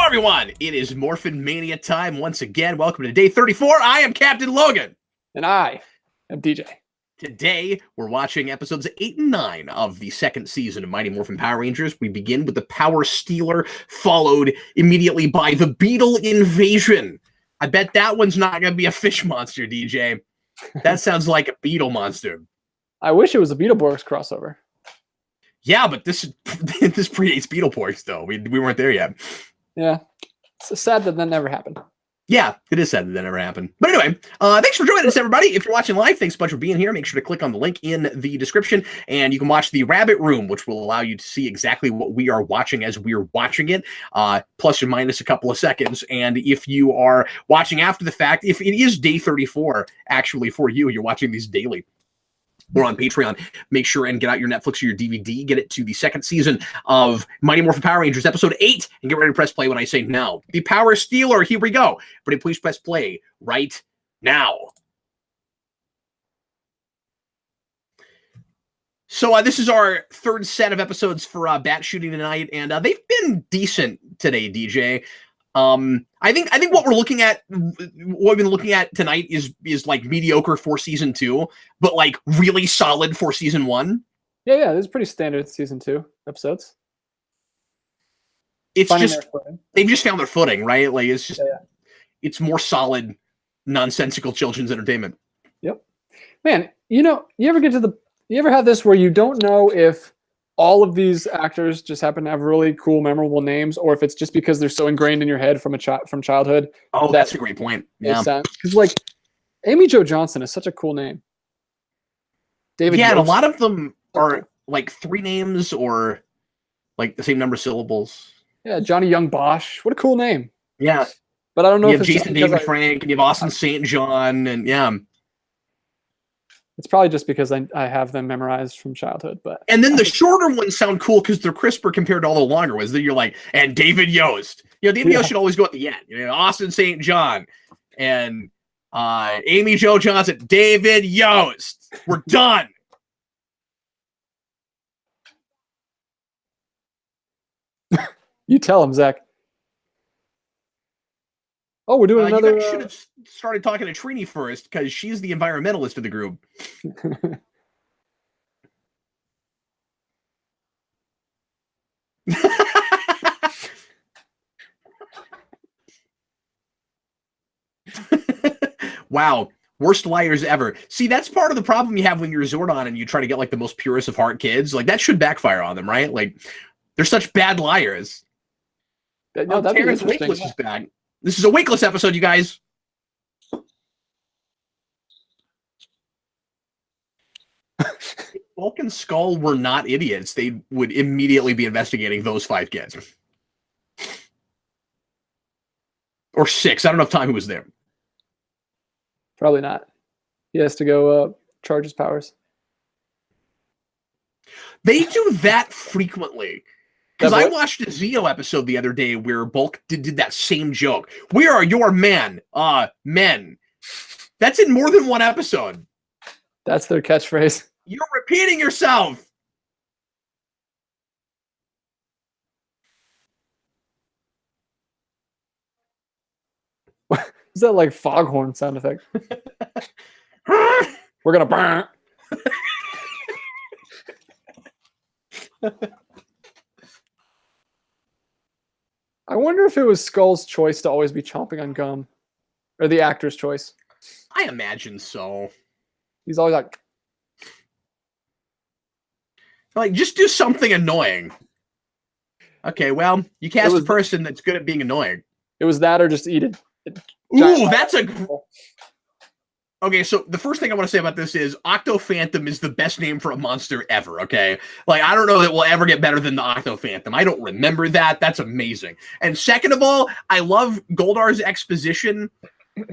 everyone, it is Morphin Mania time once again. Welcome to day 34. I am Captain Logan. And I am DJ. Today, we're watching episodes 8 and 9 of the second season of Mighty Morphin Power Rangers. We begin with the Power Stealer, followed immediately by the Beetle Invasion. I bet that one's not going to be a fish monster, DJ. That sounds like a beetle monster. I wish it was a Beetleborgs crossover. Yeah, but this predates Beetleborgs, though. We weren't there yet. Yeah. It's sad that never happened. Yeah, it is sad that never happened. But anyway, thanks for joining us, everybody. If you're watching live, thanks so much for being here. Make sure to click on the link in the description, and you can watch the Rabbit Room, which will allow you to see exactly what we are watching as we're watching it, plus or minus a couple of seconds. And if you are watching after the fact, if it is day 34, actually, for you, you're watching these daily, or on Patreon, make sure and get out your Netflix or your DVD, get it to the second season of Mighty Morphin Power Rangers, episode 8, and get ready to press play when I say now. The Power Stealer, here we go. Everybody, please press play right now. So this is our third set of episodes for Bat Shooting tonight, and they've been decent today, DJ. I think what we've been looking at tonight is like mediocre for season 2, but like really solid for season 1. Yeah, this is pretty standard season 2 episodes. It's just they've just found their footing, right? Like it's just it's more solid, nonsensical children's entertainment. Yep. Man, you ever have this where you don't know if all of these actors just happen to have really cool, memorable names, or if it's just because they're so ingrained in your head from childhood. Oh, that's a great point. Yeah, because like Amy Jo Johnson is such a cool name. David. Yeah, and a lot of them are like 3 names or like the same number of syllables. Yeah, Johnny Young Bosch. What a cool name. Yeah, but I don't know if it's Jason David Frank, and you have Austin St. John, and yeah. It's probably just because I have them memorized from childhood, but and then the shorter ones sound cool because they're crisper compared to all the longer ones. Then you're like, and David Yost. David Yost should always go at the end. Austin St. John and Amy Jo Johnson. David Yost. We're done. You tell him, Zach. Oh, we're doing another. You should have started talking to Trini first because she's the environmentalist of the group. Wow, worst liars ever. See, that's part of the problem you have when you're Zordon and you try to get like the most purest of heart kids. Like that should backfire on them, right? Like they're such bad liars. No, that'd be interesting. Wakeless is bad. This is a Wakeless episode, you guys. If Bulk and Skull were not idiots, they would immediately be investigating those 5 kids. Or 6. I don't know if Tommy was there. Probably not. He has to go charge his powers. They do that frequently. Because I watched a Zeo episode the other day where Bulk did that same joke. Where are your men? Men. That's in more than one episode. That's their catchphrase. You're repeating yourself. Is that like foghorn sound effect? We're gonna burn. I wonder if it was Skull's choice to always be chomping on gum, or the actor's choice. I imagine so. He's always like, just do something annoying. Okay, well, you cast a person that's good at being annoying. It was that, or just eat it. Ooh, that's a... Okay, so the first thing I want to say about this is Octo Phantom is the best name for a monster ever, okay? Like, I don't know that we'll ever get better than the Octo Phantom. I don't remember that. That's amazing. And second of all, I love Goldar's exposition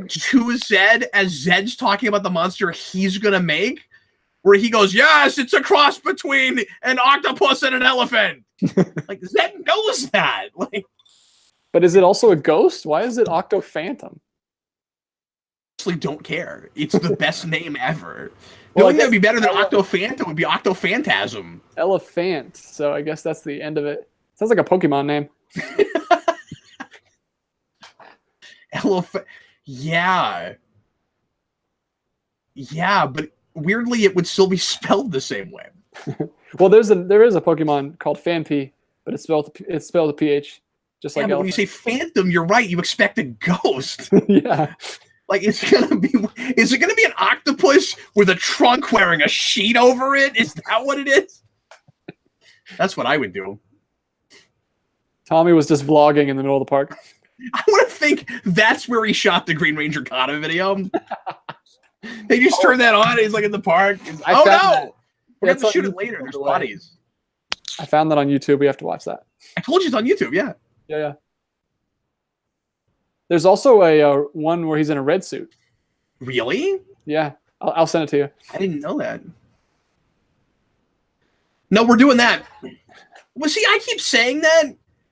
to Zed as Zed's talking about the monster he's going to make, where he goes, yes, it's a cross between an octopus and an elephant. Like, Zed knows that. Like, but is it also a ghost? Why is it Octo Phantom? Don't care. It's the best name ever. The only thing that would be better than Octo Phantom would be Octo Phantasm. Elephant. So I guess that's the end of it. Sounds like a Pokemon name. Elephant. Yeah. Yeah, but weirdly, it would still be spelled the same way. Well, there is a Pokemon called Phanpy, but it's spelled a PH, just like but when you elephant. say phantom, you're right. You expect a ghost. Yeah. Like, is it gonna be an octopus with a trunk wearing a sheet over it? Is that what it is? That's what I would do. Tommy was just vlogging in the middle of the park. I want to think that's where he shot the Green Ranger Kata video. They just turned that on. He's like in the park. Oh no! We're going to shoot it later. There's buddies. I found that on YouTube. We have to watch that. I told you it's on YouTube. Yeah. Yeah. There's also a one where he's in a red suit. Really? Yeah. I'll send it to you. I didn't know that. No, we're doing that. Well, see, I keep saying that,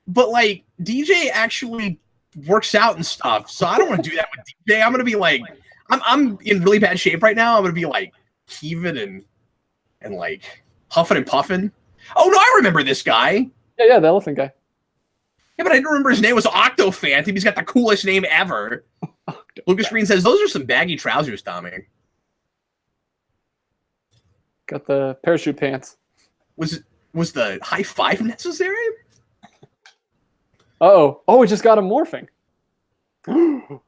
but like DJ actually works out and stuff, so I don't want to do that with DJ. I'm gonna be like, I'm in really bad shape right now. I'm gonna be like heaving and like huffing and puffing. Oh no, I remember this guy. Yeah, the elephant guy. Yeah, but I didn't remember his name was Octophantom. He's got the coolest name ever. Lucas Green says those are some baggy trousers, Tommy. Got the parachute pants. Was the high five necessary? Oh, we just got him morphing. We'll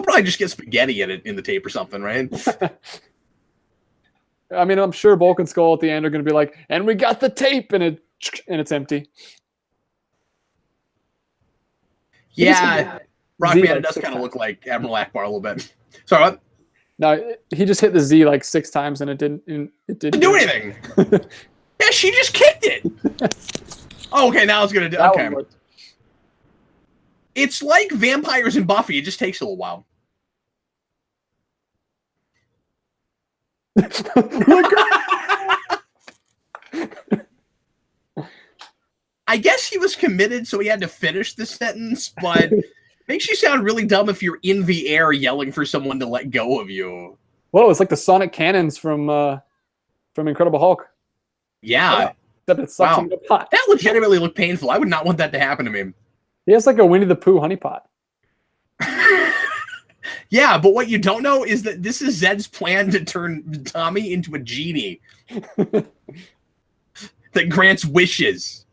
probably just get spaghetti in the tape or something, right? I mean, I'm sure Bulk and Skull at the end are going to be like, and we got the tape, and it's empty. Yeah, Rockman, it does kind of look like Admiral Akbar a little bit. Sorry, what? No, he just hit the Z like 6 times, and it didn't do anything. Yeah, she just kicked it. Oh, okay, now it's gonna do. Okay, it's like Vampires and Buffy. It just takes a little while. I guess he was committed, so he had to finish the sentence, but makes you sound really dumb if you're in the air yelling for someone to let go of you. Whoa, it's like the sonic cannons from Incredible Hulk. Yeah. Except it sucks into a pot. That legitimately looked painful. I would not want that to happen to me. He has like a Winnie the Pooh honeypot. Yeah, but what you don't know is that this is Zed's plan to turn Tommy into a genie that grants wishes.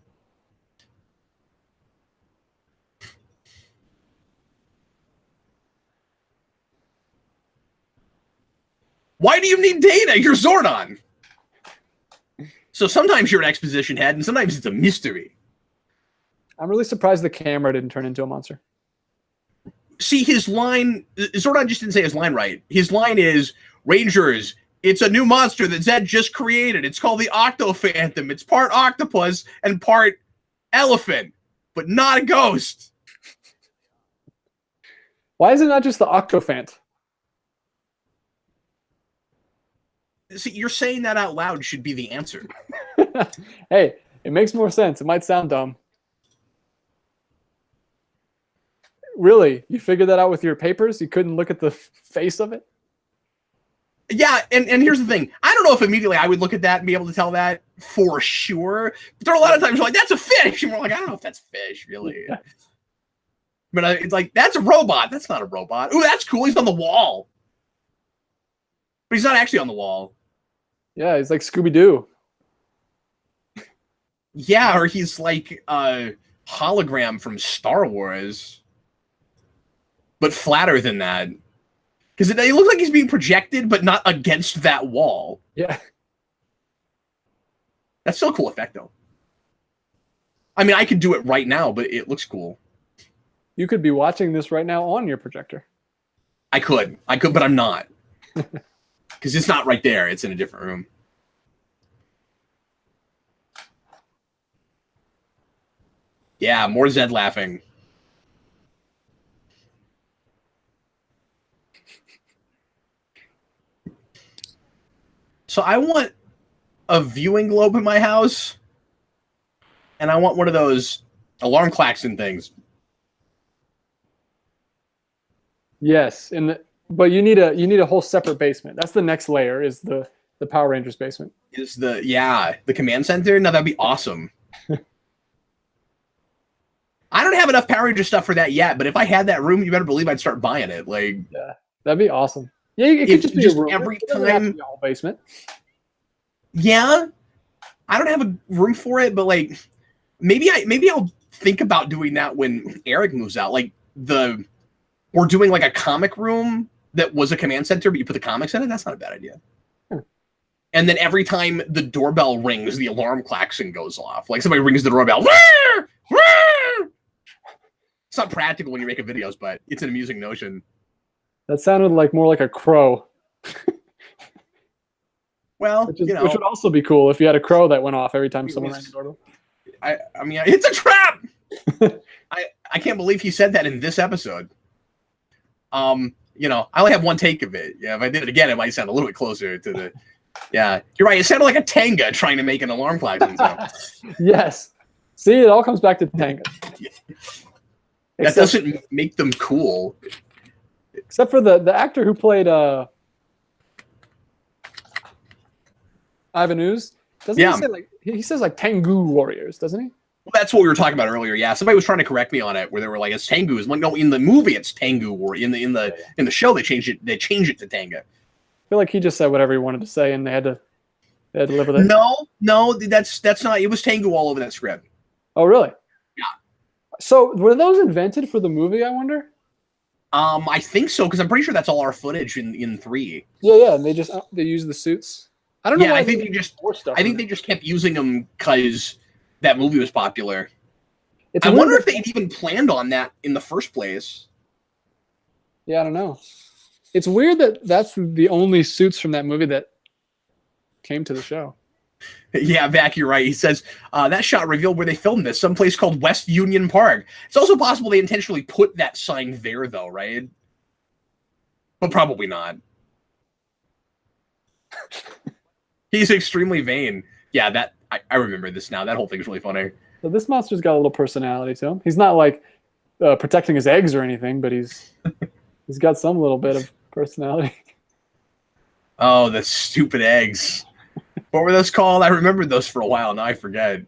Why do you need data? You're Zordon. So sometimes you're an exposition head, and sometimes it's a mystery. I'm really surprised the camera didn't turn into a monster. See, his line, Zordon just didn't say his line right. His line is, Rangers, it's a new monster that Zed just created. It's called the Octophantom. It's part octopus and part elephant, but not a ghost. Why is it not just the Octophant? See, you're saying that out loud should be the answer. Hey, it makes more sense. It might sound dumb. Really? You figured that out with your papers? You couldn't look at the face of it? Yeah, and here's the thing. I don't know if immediately I would look at that and be able to tell that for sure. But there are a lot of times you're like, that's a fish. And we're like, I don't know if that's fish, really. Yeah. But it's like, that's a robot. That's not a robot. Ooh, that's cool. He's on the wall. But he's not actually on the wall. Yeah, he's like Scooby-Doo. Yeah, or he's like a hologram from Star Wars. But flatter than that. Because it looks like he's being projected, but not against that wall. Yeah. That's still a cool effect, though. I mean, I could do it right now, but it looks cool. You could be watching this right now on your projector. I could, but I'm not. Because it's not right there. It's in a different room. Yeah, more Zed laughing. So I want a viewing globe in my house, and I want one of those alarm klaxon things. Yes, but you need a whole separate basement. That's the next layer. Is the Power Rangers basement? Is the command center? No, that'd be awesome. I don't have enough Power Ranger stuff for that yet, but if I had that room, you better believe I'd start buying it. Like, yeah, that'd be awesome. Yeah, it could just be just a room. every It doesn't have to time. be a whole basement. Yeah, I don't have a room for it, but like maybe I'll think about doing that when Eric moves out. Like we're doing like a comic room that was a command center, but you put the comics in it. That's not a bad idea. And then every time the doorbell rings, the alarm klaxon goes off. Like somebody rings the doorbell. Wah! Wah! It's not practical when you're making videos, but it's an amusing notion. That sounded like more like a crow. Well, which would also be cool if you had a crow that went off every time someone rang the doorbell. I mean, it's a trap. I can't believe he said that in this episode. I only have one take of it. Yeah, if I did it again, it might sound a little bit closer to the. Yeah, you're right. It sounded like a Tenga trying to make an alarm klaxon. Yes. See, it all comes back to Tenga. Yeah. That doesn't make them cool. Except for the actor who played Ivan Ooze. Doesn't he say he says like Tengu warriors, doesn't he? Well, that's what we were talking about earlier. Yeah, somebody was trying to correct me on it, where they were like, "It's Tengu." Like, no, in the movie, it's Tengu warrior. In the show, they changed it. They changed it to Tenga. I feel like he just said whatever he wanted to say, and they had to live with it. No, that's not. It was Tengu all over that script. Oh, really? Yeah. So were those invented for the movie? I wonder. I think so, because I'm pretty sure that's all our footage in 3. Yeah, and they use the suits. I don't know. Yeah, I think they just kept using them because that movie was popular. I wonder if they'd even planned on that in the first place. Yeah, I don't know. It's weird that that's the only suits from that movie that came to the show. Yeah, Vac, you're right. He says, that shot revealed where they filmed this, someplace called West Union Park. It's also possible they intentionally put that sign there, though, right? But probably not. He's extremely vain. Yeah, I remember this now. That whole thing is really funny. So this monster's got a little personality to him. He's not like protecting his eggs or anything, but he's got some little bit of personality. Oh, the stupid eggs. What were those called? I remembered those for a while. Now I forget.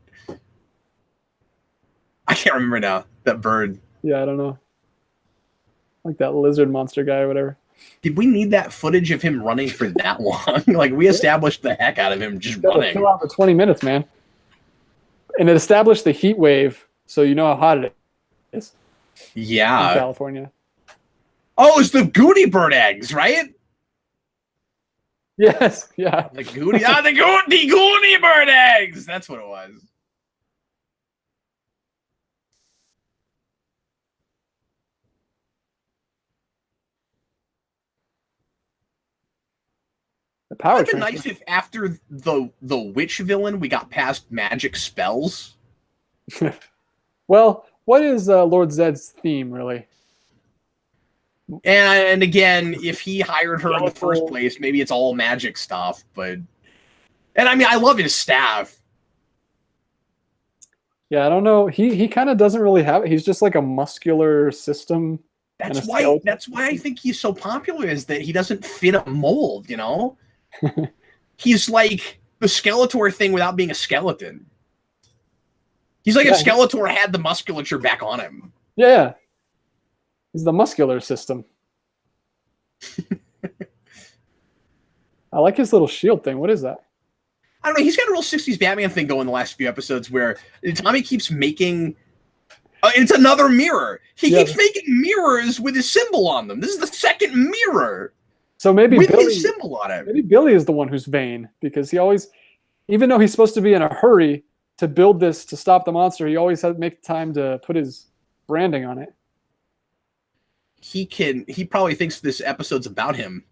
I can't remember now. That bird. Yeah, I don't know. Like that lizard monster guy or whatever. Did we need that footage of him running for that long? Like, we established the heck out of him just running. Chill out for 20 minutes, man. And it established the heat wave, so you know how hot it is. Yeah. In California. Oh, it's the Goody bird eggs, right? Yes, yeah. The Goody, the Goody bird eggs. That's what it was. The power. It would have been nice if after the witch villain we got past magic spells. Well, what is Lord Zed's theme, really? And again, if he hired her in the first place, maybe it's all magic stuff. And I mean, I love his staff. Yeah, I don't know. He kind of doesn't really have it. He's just like a muscular system. That's why I think he's so popular, is that he doesn't fit a mold, you know? He's like the Skeletor thing without being a skeleton. He's like if Skeletor had the musculature back on him. Yeah. He's the muscular system. I like his little shield thing. What is that? I don't know. He's got a real 60s Batman thing going the last few episodes where Tommy keeps making... it's another mirror. He keeps making mirrors with his symbol on them. This is the second mirror. So maybe with Billy, his symbol on it. Maybe Billy is the one who's vain, because he always, even though he's supposed to be in a hurry to build this to stop the monster, he always has to make time to put his branding on it. He probably thinks this episode's about him.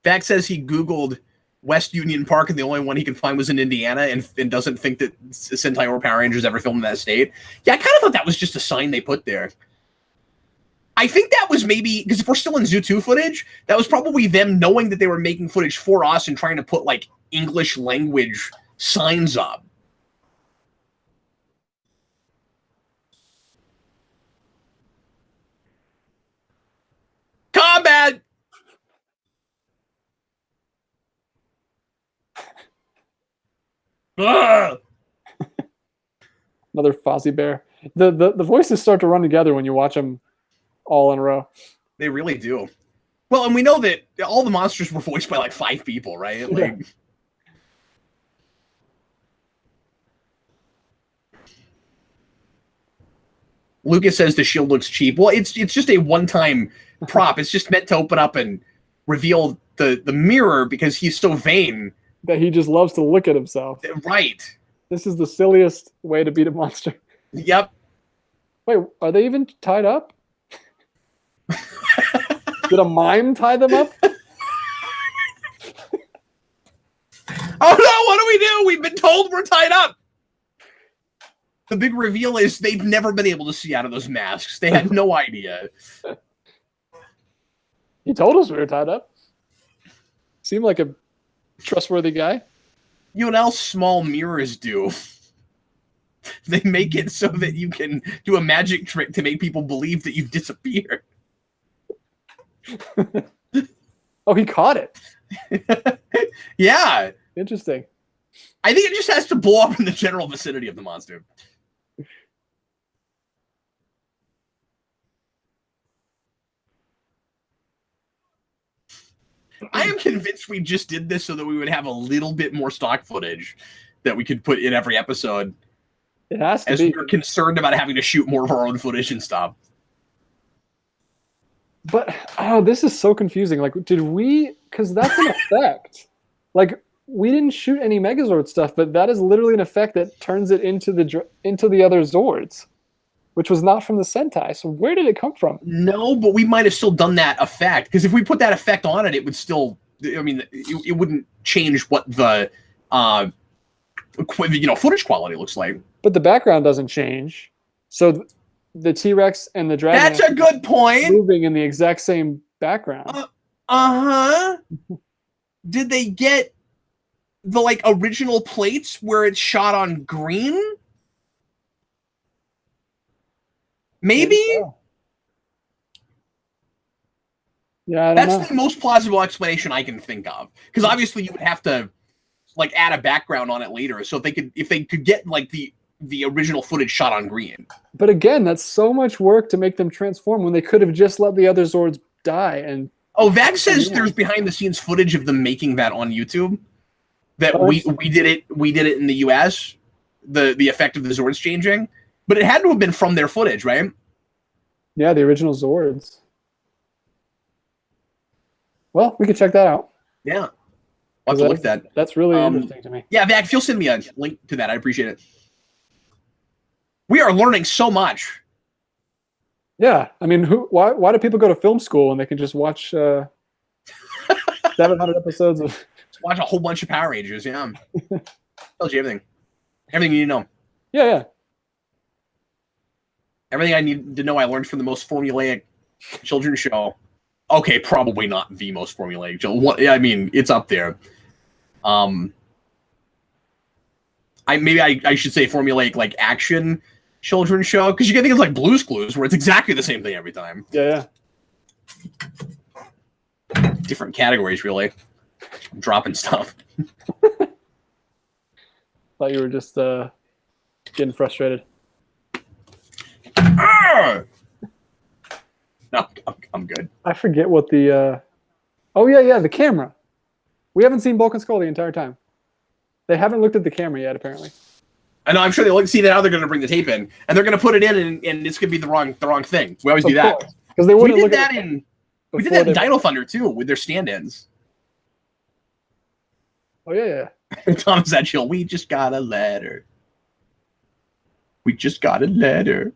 Vac says he Googled West Union Park and the only one he could find was in Indiana, and doesn't think that Sentai or Power Rangers ever filmed in that state. Yeah, I kind of thought that was just a sign they put there. I think that was maybe, because if we're still in Zoo 2 footage, that was probably them knowing that they were making footage for us and trying to put, like, English language signs up. Combat! Ugh! Another Fozzie Bear. The voices start to run together when you watch them all in a row. They really do. Well, and we know that all the monsters were voiced by like 5 people, right? Like, Yeah. Lucas says the shield looks cheap. Well, it's just a one-time prop. It's just meant to open up and reveal the mirror because he's so vain. That he just loves to look at himself. Right. This is the silliest way to beat a monster. Yep. Wait, are they even tied up? Did a mime tie them up? Oh no, what do we do? We've been told we're tied up. The big reveal is they've never been able to see out of those masks. They had no idea. He told us we were tied up. Seemed like a trustworthy guy. You know what else small mirrors do? They make it so that you can do a magic trick to make people believe that you've disappeared. Oh, he caught it. Yeah. Interesting. I think it just has to blow up in the general vicinity of the monster. I am convinced we just did this so that we would have a little bit more stock footage that we could put in every episode. It has to as be. we're concerned about having to shoot more of our own footage and stuff. But this is so confusing. Like, did we? Because that's an effect. Like, we didn't shoot any Megazord stuff, but that is literally an effect that turns it into the other Zords, which was not from the Sentai. So where did it come from? No, but we might have still done that effect because if we put that effect on it, it would still. I mean, it wouldn't change what the footage quality looks like. But the background doesn't change. So the T-Rex and the dragon. That's a good point. Moving in the exact same background. Did they get the original plates where it's shot on green? Maybe. Yeah, that's the most plausible explanation I can think of. Because obviously you would have to add a background on it later. So if they could get the original footage shot on green. But again, that's so much work to make them transform when they could have just let the other Zords die. And Vag says there's behind the scenes footage of them making that on YouTube. That we did it in the US. The effect of the Zords changing, but it had to have been from their footage, right? Yeah, the original Zords. Well, we could check that out. Yeah, I'll have to look at that. That's really interesting to me. Yeah, Vag, if you'll send me a link to that, I appreciate it. We are learning so much. Yeah, I mean, why do people go to film school when they can just watch 700 episodes of? Watch a whole bunch of Power Rangers. Yeah, tells you everything you need to know. Yeah. Everything I need to know, I learned from the most formulaic children's show. Okay, probably not the most formulaic show. I mean, it's up there. I should say formulaic action children's show, because you can think of Blue's Clues, where it's exactly the same thing every time. Yeah. Different categories, really. I'm dropping stuff. Thought you were just getting frustrated. No, I'm good. I forget what the. Oh yeah, the camera. We haven't seen Bulk and Skull the entire time. They haven't looked at the camera yet, apparently. I know. I'm sure they'll see that how they're going to bring the tape in, and they're going to put it in, and it's going to be the wrong thing. We always do that because they wouldn't look at it. We did that in Dino Thunder too, with their stand-ins. Oh yeah. Thomas that chill. We just got a letter. We just got a letter.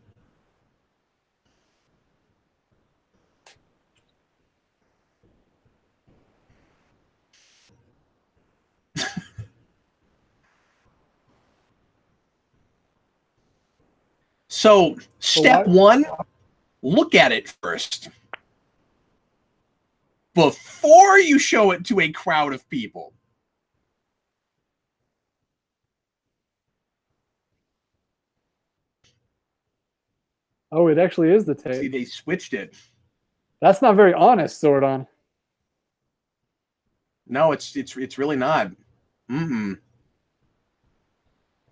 So, step one, look at it first. Before you show it to a crowd of people. Oh, it actually is the tape. See, they switched it. That's not very honest, Zordon. No, it's really not.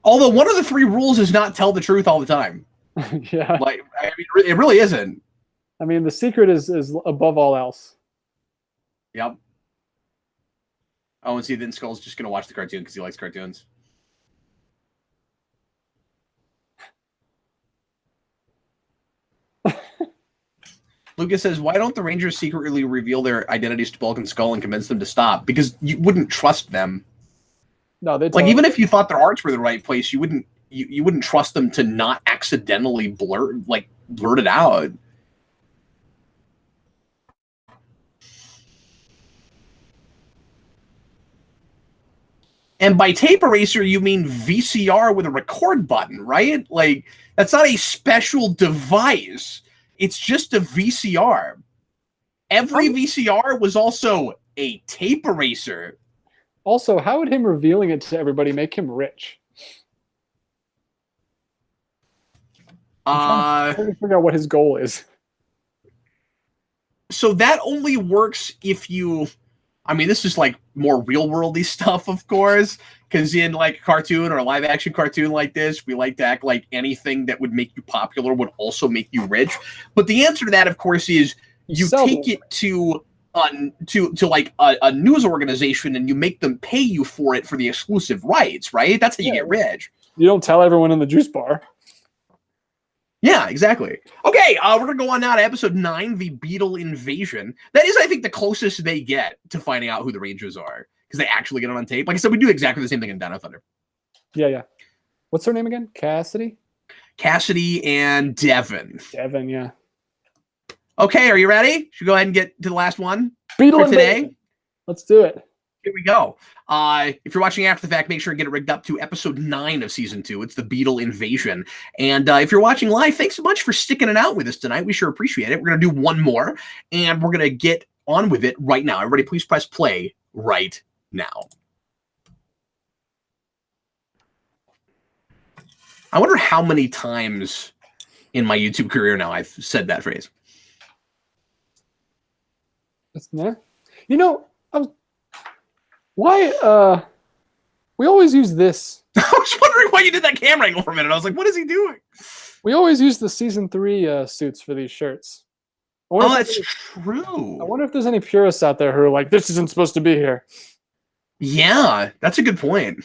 Although one of the 3 rules is not tell the truth all the time. Yeah. Like, I mean, it really isn't. I mean, the secret is above all else. Yep. Oh, and see, then Skull's just going to watch the cartoon because he likes cartoons. Lucas says, why don't the Rangers secretly reveal their identities to Bulk and Skull and convince them to stop? Because you wouldn't trust them. No, they like, even if you thought their hearts were the right place, you wouldn't trust them to not accidentally blurt it out. And by tape eraser, you mean VCR with a record button, right? Like, that's not a special device. It's just a VCR. Every VCR was also a tape eraser. Also, how would him revealing it to everybody make him rich? I'm trying to figure out what his goal is. So that only works if you... I mean, this is like more real-worldy stuff, of course, because in like a cartoon or a live-action cartoon like this, we like to act like anything that would make you popular would also make you rich. But the answer to that, of course, is you take it to like a news organization and you make them pay you for it for the exclusive rights, right? That's how you get rich. You don't tell everyone in the juice bar. Yeah, exactly. Okay, we're going to go on now to episode 9, the Beetle Invasion. That is, I think, the closest they get to finding out who the Rangers are, because they actually get it on tape. Like I said, we do exactly the same thing in Down of Thunder. Yeah. What's her name again? Cassidy? Cassidy and Devin. Devin, yeah. Okay, are you ready? Should we go ahead and get to the last one Beetle for today? Let's do it. Here we go. If you're watching after the fact, make sure and get it rigged up to episode 9 of season 2. It's the Beetle Invasion. And if you're watching live, thanks so much for sticking it out with us tonight. We sure appreciate it. We're going to do one more, and we're going to get on with it right now. Everybody, please press play right now. I wonder how many times in my YouTube career now I've said that phrase. You know, why we always use this. I was wondering why you did that camera angle for a minute. I was like, what is he doing? We always use the season 3 suits for these shirts. Oh, that's true. I wonder if there's any purists out there who are like, this isn't supposed to be here. Yeah, that's a good point.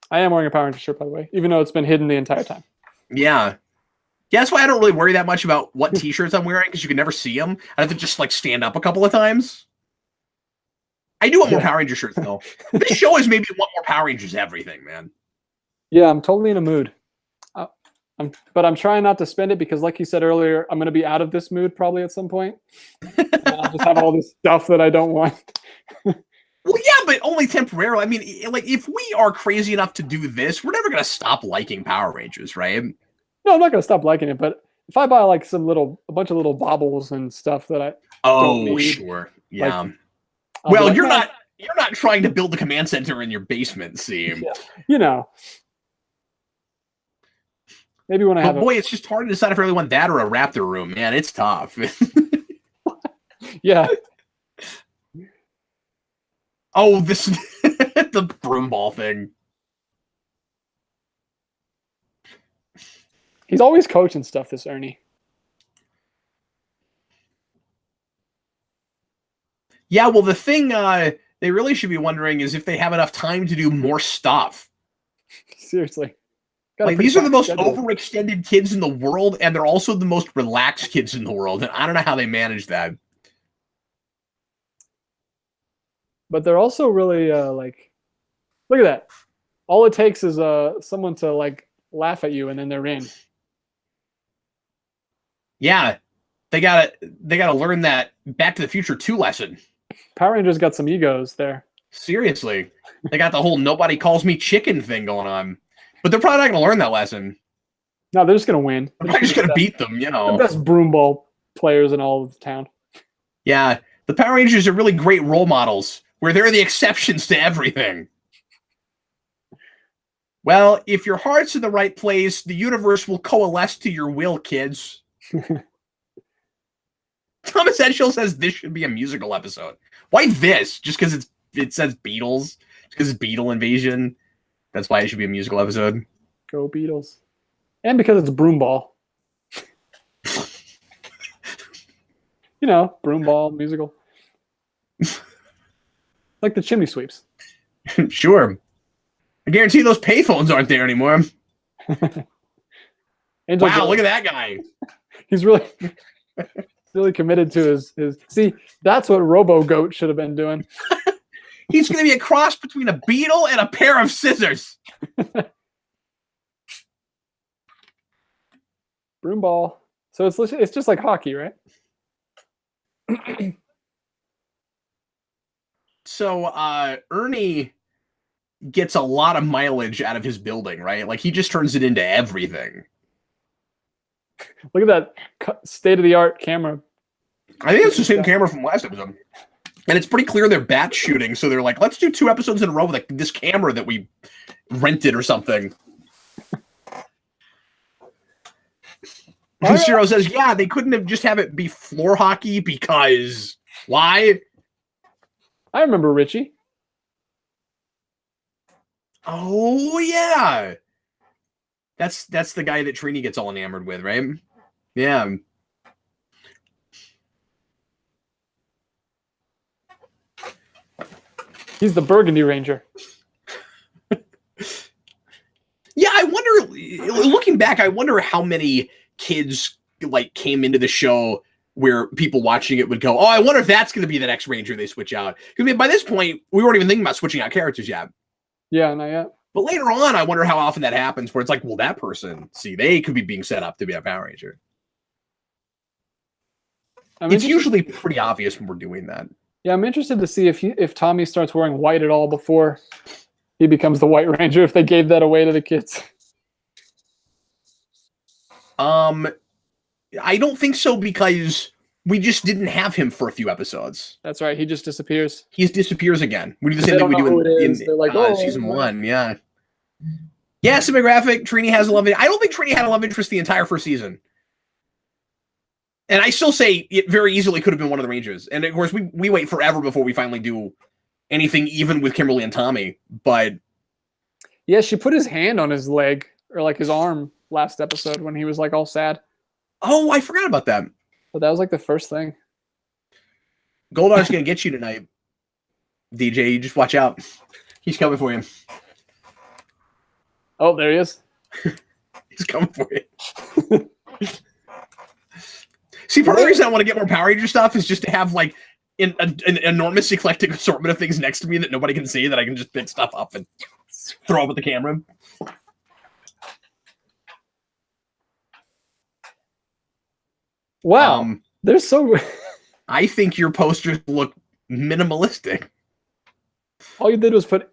I am wearing a Power Ranger shirt, by the way, even though it's been hidden the entire time. Yeah. Yeah, that's why I don't really worry that much about what t-shirts I'm wearing, because you can never see them. I have to just like stand up a couple of times. I do want more Power Ranger shirts, though. This show has made me want more Power Rangers everything, man. Yeah, I'm totally in a mood. But I'm trying not to spend it because, like you said earlier, I'm going to be out of this mood probably at some point. I'll just have all this stuff that I don't want. Well, yeah, but only temporarily. I mean, like, if we are crazy enough to do this, we're never going to stop liking Power Rangers, right? No, I'm not going to stop liking it, but if I buy like a bunch of little baubles and stuff that I don't need, sure. Yeah. Like, well, you're not trying to build a command center in your basement, Seam. Yeah. You know. Maybe when I have boy, it's just hard to decide if I really want that or a Raptor room. Man, it's tough. Yeah. Oh, this the broom ball thing. He's always coaching stuff, this Ernie. Yeah, well, the thing they really should be wondering is if they have enough time to do more stuff. Seriously. Like, these are the most overextended kids in the world, and they're also the most relaxed kids in the world, and I don't know how they manage that. But they're also really, like, look at that. All it takes is someone to, like, laugh at you, and then they're in. Yeah, they gotta learn that Back to the Future 2 lesson. Power Rangers got some egos there. Seriously. They got the whole nobody calls me chicken thing going on. But they're probably not going to learn that lesson. No, they're just going to win. They're probably just going to beat them, you know. The best broomball players in all of the town. Yeah, the Power Rangers are really great role models, where they're the exceptions to everything. Well, if your heart's in the right place, the universe will coalesce to your will, kids. Thomas Edghill says this should be a musical episode. Why this? Just because it says Beatles? Because it's Beetle Invasion? That's why it should be a musical episode. Go Beatles. And because it's broom ball. You know, broom ball musical. Like the chimney sweeps. Sure. I guarantee those payphones aren't there anymore. Wow, look at that guy. He's really committed to his. See, that's what Robo Goat should have been doing. He's going to be a cross between a beetle and a pair of scissors. Broom ball. So it's just like hockey, right? So Ernie gets a lot of mileage out of his building, right? Like he just turns it into everything. Look at that state-of-the-art camera. I think it's the same camera from last episode. And it's pretty clear they're batch shooting, so they're like, let's do 2 episodes in a row with like this camera that we rented or something. Zero says, yeah, they couldn't have just have it be floor hockey because why? I remember Richie. Oh yeah. That's the guy that Trini gets all enamored with, right? Yeah. He's the Burgundy Ranger. Yeah, I wonder, looking back, I wonder how many kids like came into the show where people watching it would go, oh, I wonder if that's going to be the next Ranger they switch out. Because I mean, by this point, we weren't even thinking about switching out characters yet. Yeah, not yet. But later on, I wonder how often that happens where it's like, well, that person, see, they could be being set up to be a Power Ranger. It's usually pretty obvious when we're doing that. Yeah, I'm interested to see if Tommy starts wearing white at all before he becomes the White Ranger, if they gave that away to the kids. I don't think so because we just didn't have him for a few episodes. That's right. He just disappears. He just disappears again. We do the same thing we do in like, season 1. Yeah. Yeah, demographic. Trini has a love interest. I don't think Trini had a love interest the entire first season. And I still say it very easily could have been one of the Rangers. And of course, we wait forever before we finally do anything, even with Kimberly and Tommy. But yeah, she put his hand on his leg or like his arm last episode when he was like all sad. Oh, I forgot about that. But that was like the first thing. Goldar's gonna get you tonight, DJ. You just watch out. He's coming for you. Oh, there he is. He's coming for you. See, part of the reason I want to get more Power Ranger stuff is just to have like an enormous eclectic assortment of things next to me that nobody can see that I can just pick stuff up and throw up at the camera. Wow, they're so. I think your posters look minimalistic. All you did was put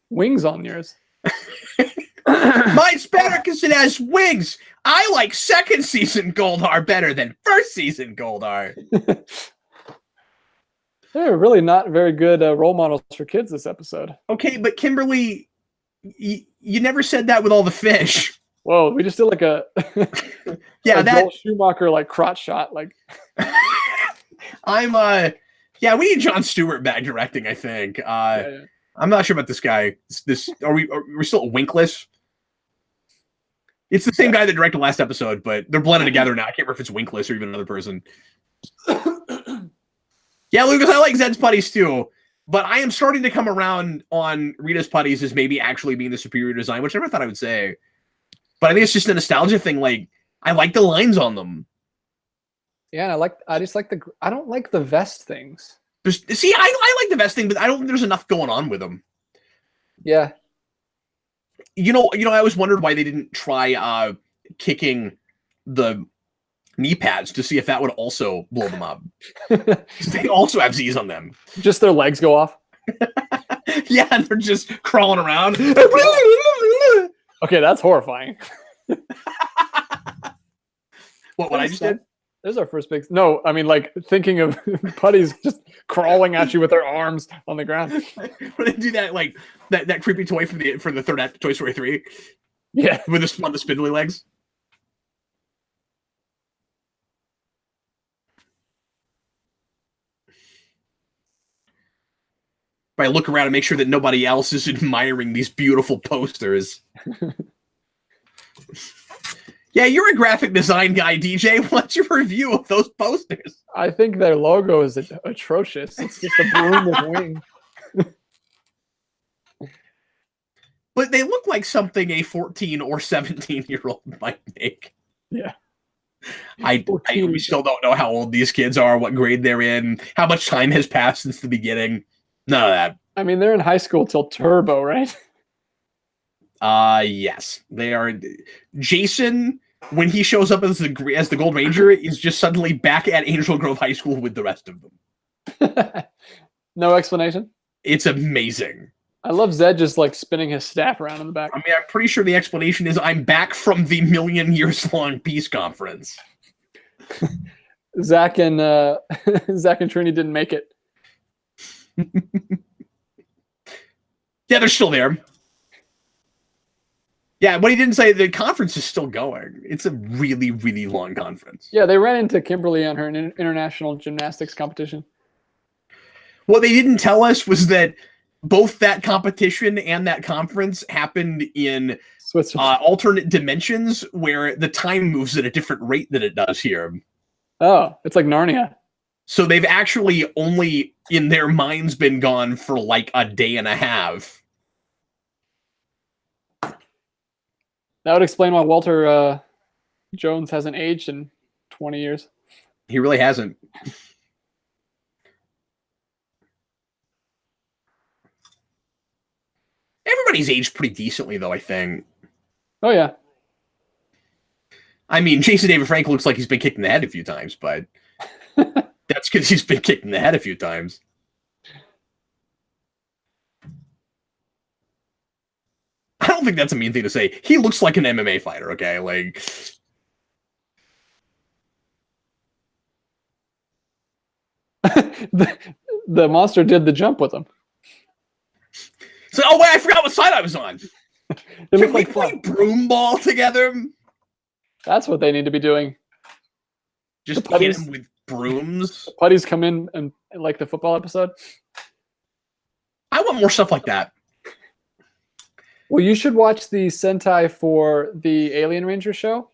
wings on yours. Mine's better because it has wings. I like second season Goldar better than first season Goldar. They're really not very good role models for kids this episode. Okay, but Kimberly, you never said that with all the fish. Whoa, we just did like a yeah, that Joel Schumacher like crotch shot. Like yeah, we need Jon Stewart back directing. I think. Yeah. I'm not sure about this guy. Are we still Winkless? It's the same guy that directed last episode, but they're blended together now. I can't remember if it's Winkless or even another person. Yeah, Lucas, I like Zed's putties too, but I am starting to come around on Rita's putties as maybe actually being the superior design, which I never thought I would say. But I think it's just a nostalgia thing. Like, I like the lines on them. Yeah, and I just like I don't like the vest things. I like the vest thing, but I don't think there's enough going on with them. Yeah. You know, I always wondered why they didn't try kicking the knee pads to see if that would also blow them up. They also have Z's on them. Just their legs go off. Yeah, and they're just crawling around. Okay, that's horrifying. What I just did? There's our first big. No, I mean, like thinking of putties just crawling at you with their arms on the ground. When they do that, like that creepy toy for the third act of Toy Story 3. Yeah, with the spindly legs. I look around and make sure that nobody else is admiring these beautiful posters. Yeah, you're a graphic design guy, DJ. What's your review of those posters? I think their logo is atrocious. It's just a broom with wings. But they look like something a 14 or 17-year-old might make. Yeah. We still don't know how old these kids are, what grade they're in, how much time has passed since the beginning. None of that. I mean, they're in high school till Turbo, right? Yes. They are. Jason, when he shows up as the Gold Ranger, is just suddenly back at Angel Grove High School with the rest of them. No explanation? It's amazing. I love Zed just like spinning his staff around in the back. I mean, I'm pretty sure the explanation is I'm back from the million years long peace conference. Zach and Trini didn't make it. Yeah, they're still there. Yeah, what he didn't say, the conference is still going. It's a really, really long conference. Yeah, they ran into Kimberly on her international gymnastics competition. What they didn't tell us was that both that competition and that conference happened in alternate dimensions where the time moves at a different rate than it does here. Oh, it's like Narnia. So they've actually only, in their minds, been gone for like a day and a half. That would explain why Walter Jones hasn't aged in 20 years. He really hasn't. Everybody's aged pretty decently, though, I think. Oh, yeah. I mean, Jason David Frank looks like he's been kicked in the head a few times, but that's because he's been kicked in the head a few times. I don't think that's a mean thing to say. He looks like an MMA fighter, okay? Like, the monster did the jump with him. So, oh wait, I forgot what side I was on. Can we like play broom ball together? That's what they need to be doing. Just hit him with brooms. The putties come in and like the football episode. I want more stuff like that. Well, you should watch the Sentai for the Alien Ranger show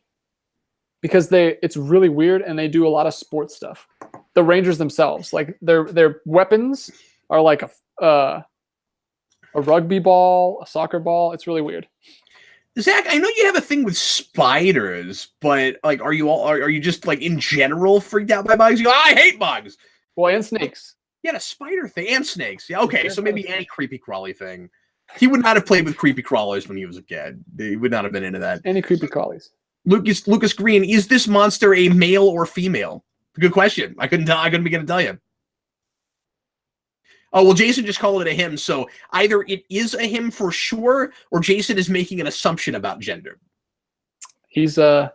because it's really weird and they do a lot of sports stuff. The Rangers themselves, like their weapons are like a rugby ball, a soccer ball. It's really weird. Zach, I know you have a thing with spiders, but like, are you just like in general freaked out by bugs? You go, I hate bugs. Well, and snakes. Yeah, a spider thing and snakes. Yeah, okay, so maybe any creepy crawly thing. He would not have played with creepy crawlers when he was a kid. He would not have been into that. Any creepy crawlies. Lucas Green, is this monster a male or female? Good question. I couldn't begin to tell you. Oh, well, Jason just called it a him, so either it is a him for sure, or Jason is making an assumption about gender. He's prototyping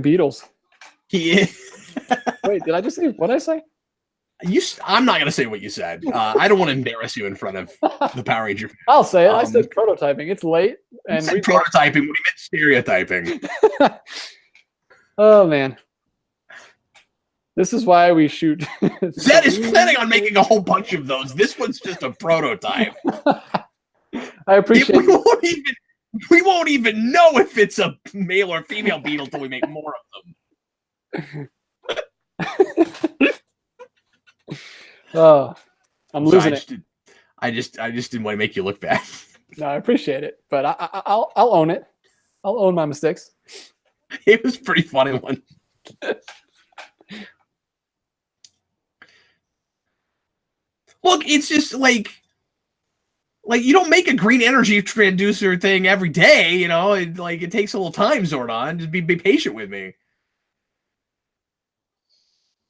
Beetles. He is. Wait, did I just say what did I say? I'm not going to say what you said. I don't want to embarrass you in front of the Power Ranger. I'll say it. I said prototyping. It's late. And said prototyping when he meant stereotyping. Oh, man. This is why we shoot. Zed is planning on making a whole bunch of those. This one's just a prototype. I appreciate it. We won't even know if it's a male or female Beetle until we make more of them. Oh, I'm losing it. I just didn't want to make you look bad. No, I appreciate it, but I'll own it. I'll own my mistakes. It was a pretty funny one. Look, it's just like you don't make a green energy transducer thing every day, you know. It takes a little time, Zordon. Just be patient with me.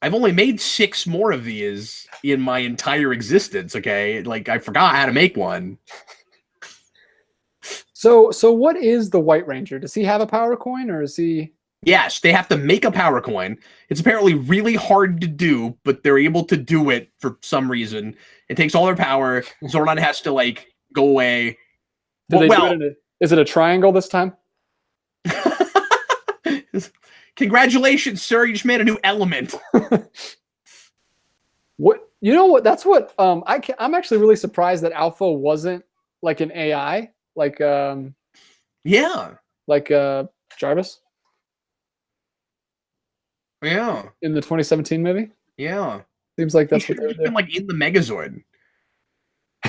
I've only made 6 more of these in my entire existence, okay? Like, I forgot how to make one. So what is the White Ranger? Does he have a power coin, or is he... Yes, they have to make a power coin. It's apparently really hard to do, but they're able to do it for some reason. It takes all their power. Zordon has to, like, go away. Do is it a triangle this time? Congratulations, sir. You just made a new element. What You know what? That's what I'm actually really surprised that Alpha wasn't like an AI, Yeah. like Jarvis Yeah. in the 2017 movie. Yeah. Seems like He that's what should they have would just been do. like in the Megazord.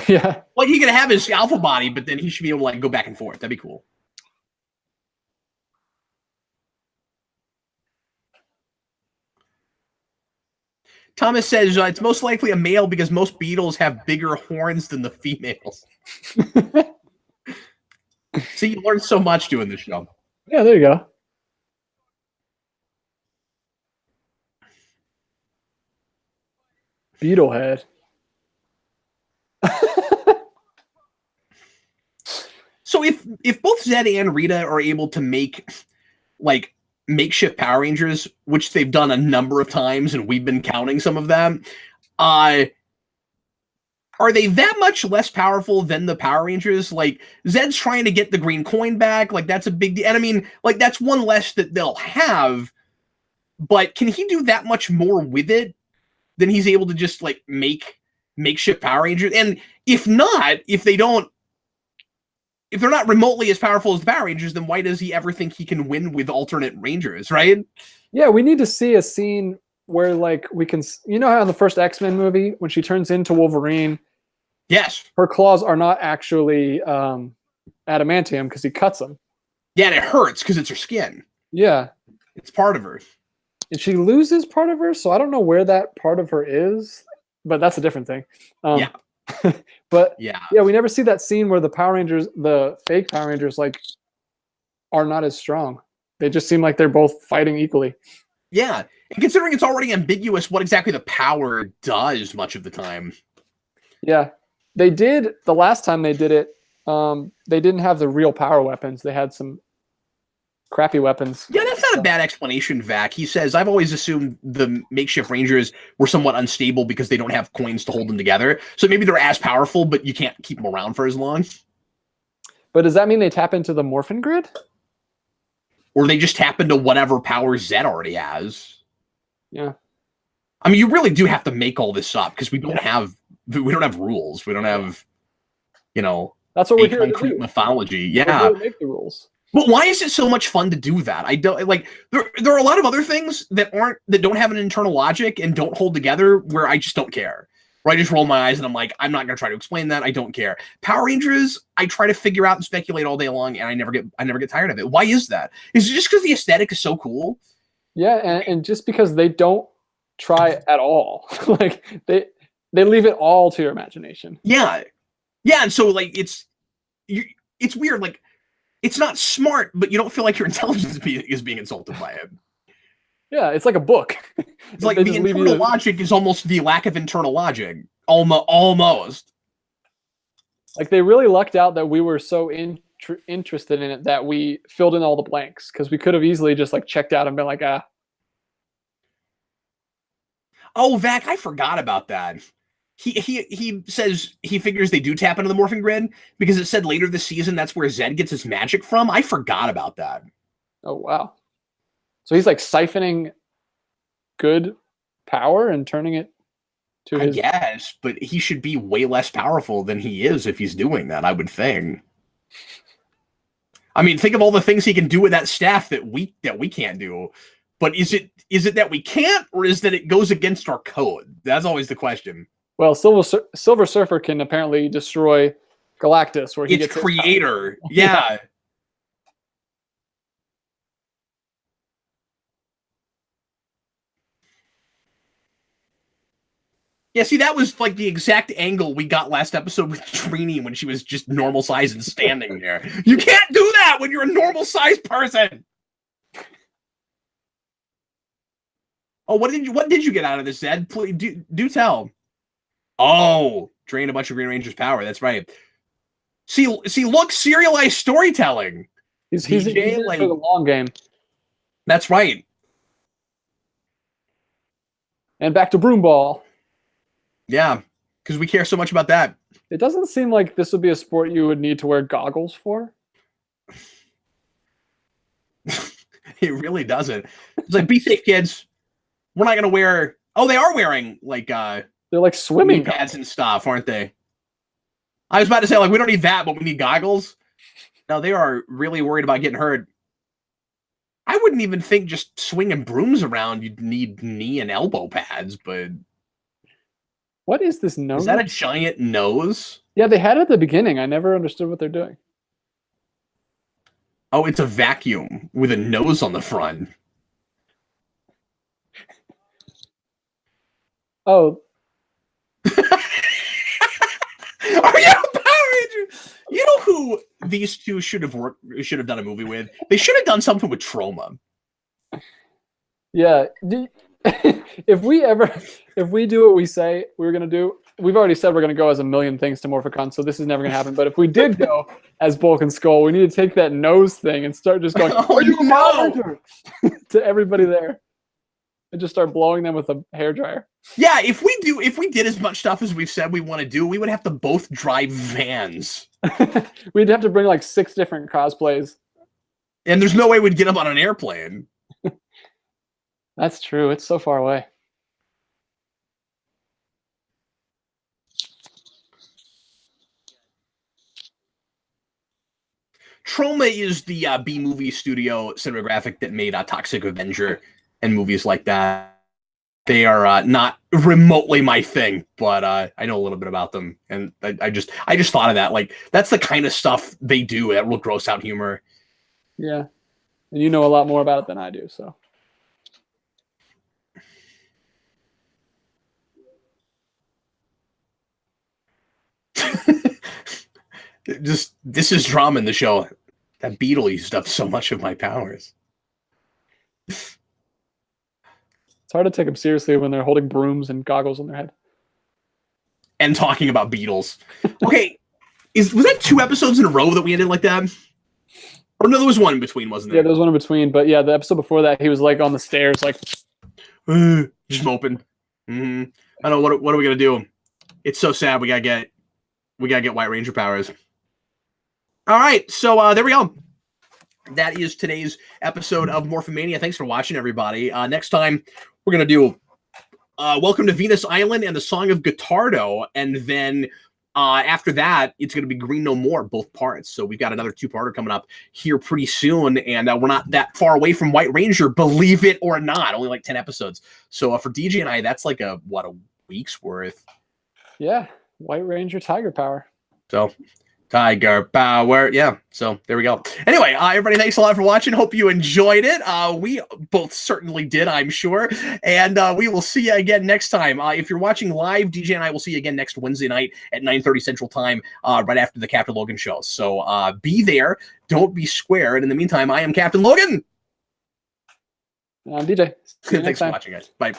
Yeah. Like he could have his alpha body, but then he should be able to like go back and forth. That'd be cool. Thomas says it's most likely a male because most beetles have bigger horns than the females. See, you learn so much doing this show. Yeah, there you go. Beetle head. So if both Zed and Rita are able to make like makeshift Power Rangers, which they've done a number of times, and we've been counting some of them, are they that much less powerful than the Power Rangers? Like Zed's trying to get the green coin back, like that's a big deal. And I mean, like that's one less that they'll have, but can he do that much more with it than he's able to just like make makeshift Power Rangers? And if not, if they're not remotely as powerful as the Power Rangers, then why does he ever think he can win with alternate Rangers, right? Yeah, we need to see a scene where like we can, you know how in the first X-Men movie when she turns into Wolverine, Yes. her claws are not actually adamantium because he cuts them. Yeah, and it hurts because it's her skin. Yeah. It's part of her. And she loses part of her, so I don't know where that part of her is, but that's a different thing. Yeah. But Yeah. we never see that scene where the Power Rangers, the fake Power Rangers, like are not as strong. They just seem like they're both fighting equally. Yeah. And considering it's already ambiguous what exactly the power does much of the time. Yeah. They did the last time they did it, they didn't have the real power weapons. They had some crappy weapons. Yeah, that's not a bad explanation, Vac. He says, I've always assumed the makeshift Rangers were somewhat unstable because they don't have coins to hold them together. So maybe they're as powerful, but you can't keep them around for as long. But does that mean they tap into the Morphin grid? Or they just tap into whatever power Zed already has. Yeah. I mean, you really do have to make all this up because we don't have rules. We don't have, that's what we're here to concrete do. mythology. We're Yeah. here to make the rules. But why is it so much fun to do that? I don't like there are a lot of other things that don't have an internal logic and don't hold together where I just don't care. Where I just roll my eyes and I'm like, I'm not gonna try to explain that. I don't care. Power Rangers, I try to figure out and speculate all day long, and I never get tired of it. Why is that? Is it just because the aesthetic is so cool? Yeah, and just because they don't try at all. Like they leave it all to your imagination. Yeah. Yeah, and so like it's weird. Like it's not smart, but you don't feel like your intelligence is being insulted by it. Yeah, it's like a book. It's like the internal logic is almost the lack of internal logic. Almost. Like they really lucked out that we were so interested in it that we filled in all the blanks because we could have easily just like checked out and been like, ah. Oh, Vac, I forgot about that. He says he figures they do tap into the Morphin grid because it said later this season that's where Zed gets his magic from. I forgot about that. Oh, wow. So he's like siphoning good power and turning it to his... Yes, but he should be way less powerful than he is if he's doing that, I would think. I mean, think of all the things he can do with that staff that we can't do. But is it that we can't, or is that it goes against our code? That's always the question. Well, Silver Surfer can apparently destroy Galactus, where he its gets creator. Yeah. Yeah, see, that was like the exact angle we got last episode with Trini when she was just normal size and standing there. You can't do that when you're a normal sized person. Oh, what did you get out of this, Zed? Please do tell. Oh, drain a bunch of Green Ranger's power. That's right. See, look, serialized storytelling. He's in like, for the long game. That's right. And back to Broomball. Yeah, because we care so much about that. It doesn't seem like this would be a sport you would need to wear goggles for. It really doesn't. It's like, be safe, kids. We're not going to wear... Oh, they are wearing, like, They're like swimming pads and stuff, aren't they? I was about to say, like, we don't need that, but we need goggles. No, they are really worried about getting hurt. I wouldn't even think just swinging brooms around you'd need knee and elbow pads, but what is this nose? Is that a giant nose? Yeah, they had it at the beginning. I never understood what they're doing. Oh, it's a vacuum with a nose on the front. Oh. Are you a Power Ranger? You know who these two should have done a movie with? They should have done something with Trauma. Yeah. If we do what we say we're gonna do, we've already said we're gonna go as a million things to Morphicon, so this is never gonna happen. But if we did go as Bulk and Skull, we need to take that nose thing and start just going, "Oh, you know," to everybody there, and just start blowing them with a hairdryer. Yeah, if we did as much stuff as we've said we want to do, we would have to both drive vans. We'd have to bring like 6 different cosplays. And there's no way we'd get up on an airplane. That's true. It's so far away. Troma is the B-movie studio cinematographic that made Toxic Avenger and movies like that. They are not remotely my thing, but I know a little bit about them, and I just thought of that. Like, that's the kind of stuff they do, that real gross out humor. Yeah, and you know a lot more about it than I do, so. This is drama in the show. That Beetle used up so much of my powers. It's hard to take them seriously when they're holding brooms and goggles on their head. And talking about beetles. Okay, was that 2 episodes in a row that we ended like that? Or no, there was one in between, wasn't there? Yeah, there was one in between. But yeah, the episode before that, he was like on the stairs, like just moping. I don't know, what are we gonna do? It's so sad. We gotta get White Ranger powers. All right, so there we go. That is today's episode of Morphin Mania. Thanks for watching, everybody. Next time, we're going to do Welcome to Venus Island and the Song of Guitardo. And then after that, it's going to be Green No More, both parts. So we've got another 2-parter coming up here pretty soon. And we're not that far away from White Ranger, believe it or not. Only like 10 episodes. So for DJ and I, that's like a week's worth. Yeah, White Ranger Tiger Power. So... Tiger Power. Yeah, so there we go. Anyway, everybody, thanks a lot for watching. Hope you enjoyed it. We both certainly did, I'm sure. And we will see you again next time. If you're watching live, DJ and I will see you again next Wednesday night at 9:30 Central Time, right after the Captain Logan show. So be there. Don't be square. And in the meantime, I am Captain Logan. I'm DJ. Thanks for watching, guys. Bye.